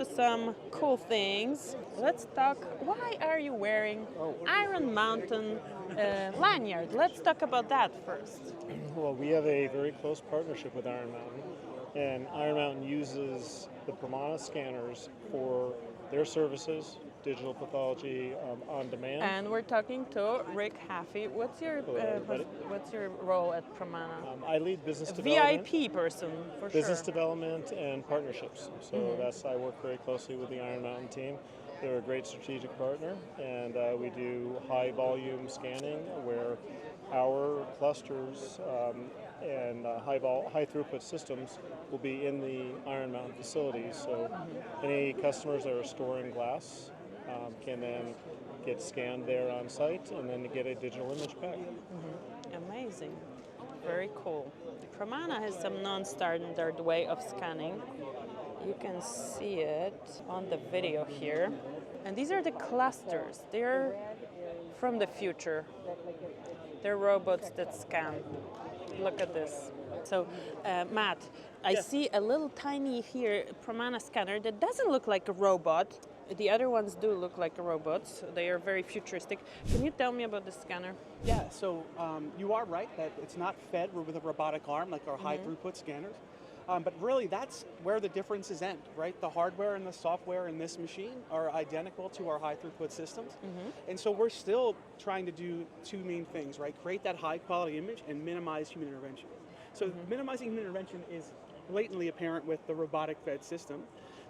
to some cool things. Let's talk, why are you wearing Iron Mountain Lanyard? Let's talk about that first. Well, we have a very close partnership with Iron Mountain, and Iron Mountain uses the Pramana scanners for their services, digital pathology on demand. And we're talking to Rick Haffey. What's your role at Pramana? I lead business development. VIP person, for business sure. development and partnerships. So I work very closely with the Iron Mountain team. They're a great strategic partner, and we do high volume scanning where our clusters and high throughput systems will be in the Iron Mountain facilities. So any customers that are storing glass can then get scanned there on site and then get a digital image back. Amazing. Very cool. Pramana has some non-standard way of scanning. You can see it on the video here. And these are the clusters. They're from the future. They're robots that scan. Look at this. So, Matt, I see a little tiny here Pramana scanner that doesn't look like a robot. The other ones do look like robots. They are very futuristic. Can you tell me about the scanner? Yeah, so you are right that it's not fed with a robotic arm like our high throughput scanners. But really that's where the differences end, right? The hardware and the software in this machine are identical to our high throughput systems. And so we're still trying to do two main things, right? Create that high quality image and minimize human intervention. So minimizing human intervention is blatantly apparent with the robotic fed system.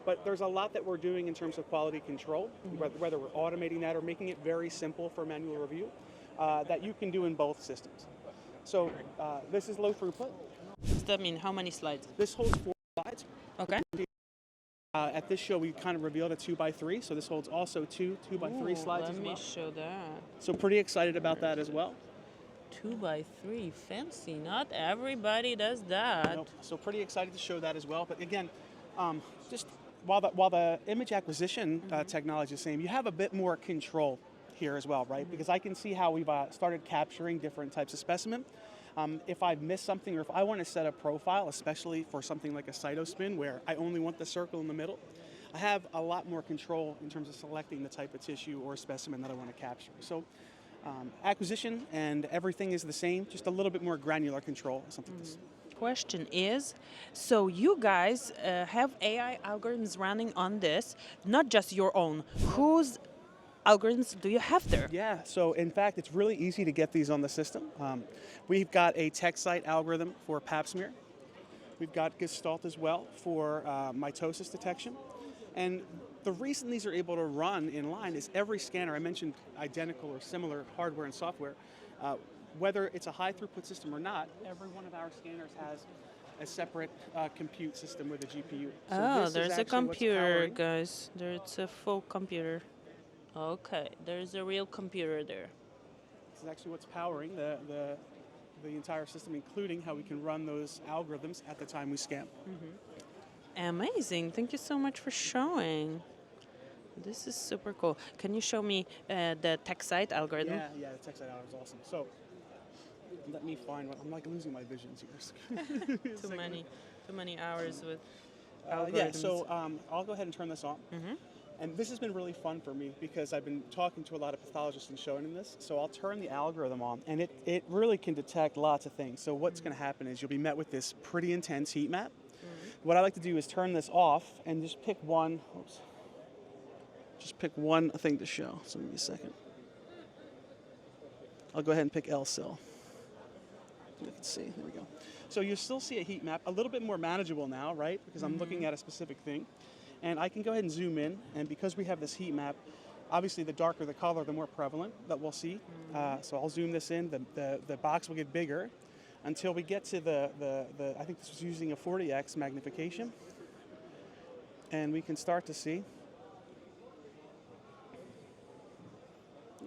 But there's a lot that we're doing in terms of quality control, whether we're automating that or making it very simple for manual review, that you can do in both systems. So this is low throughput. Does that mean how many slides? This holds 4 slides. Okay. At this show, we kind of revealed a 2x3, so this holds also two 2x3 slides as well. Let me show that. So pretty excited about that as well. 2x3, fancy. Not everybody does that. Nope. So pretty excited to show that as well. But again, just while the image acquisition technology is the same, you have a bit more control here as well, right? Because I can see how we've started capturing different types of specimen. If I've missed something, or if I want to set a profile, especially for something like a cytospin where I only want the circle in the middle, I have a lot more control in terms of selecting the type of tissue or specimen that I want to capture. So acquisition and everything is the same, just a little bit more granular control. Something like this. Question is, so you guys have AI algorithms running on this, not just your own. Whose algorithms do you have there? Yeah, so in fact, it's really easy to get these on the system. We've got a Techcyte algorithm for pap smear. We've got Gestalt as well for mitosis detection. And the reason these are able to run in line is every scanner, I mentioned identical or similar hardware and software, whether it's a high throughput system or not, every one of our scanners has a separate compute system with a GPU. So there's a computer, guys. There's a full computer. Okay, there's a real computer there. This is actually what's powering the entire system, including how we can run those algorithms at the time we scan. Amazing. Thank you so much for showing. This is super cool. Can you show me the Techcyte algorithm? Yeah, the Techcyte algorithm is awesome. So let me find one. I'm like losing my visions here. Too many hours with algorithms. Yeah, so I'll go ahead and turn this on. And this has been really fun for me because I've been talking to a lot of pathologists and showing them this. So I'll turn the algorithm on, and it really can detect lots of things. So what's going to happen is you'll be met with this pretty intense heat map. What I like to do is turn this off and just pick one. Oops. Just pick one thing to show. So give me a second. I'll go ahead and pick L-cell. Let's see. There we go. So you still see a heat map, a little bit more manageable now, right? Because I'm looking at a specific thing. And I can go ahead and zoom in, and because we have this heat map, obviously the darker the color, the more prevalent that we'll see. So I'll zoom this in, the box will get bigger until we get to I think this was using a 40x magnification. And we can start to see.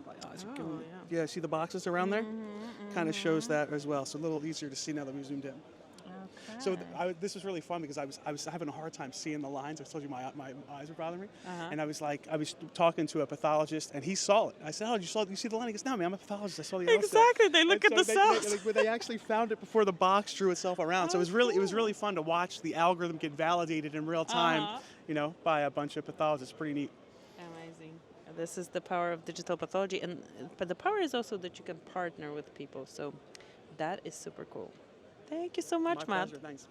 My eyes are going, yeah, see the boxes around there? Kind of shows that as well, so a little easier to see now that we zoomed in. Okay. So this was really fun because I was having a hard time seeing the lines. I told you my eyes were bothering me, and I was talking to a pathologist, and he saw it. I said, "Oh, you see the line?" He goes, "No, man, I'm a pathologist. I saw the cells." Exactly. They look at the cells. They actually found it before the box drew itself around. So it was really fun to watch the algorithm get validated in real time, by a bunch of pathologists. Pretty neat. Amazing. This is the power of digital pathology, but the power is also that you can partner with people. So that is super cool. Thank you so much, My Matt. pleasure. Thanks.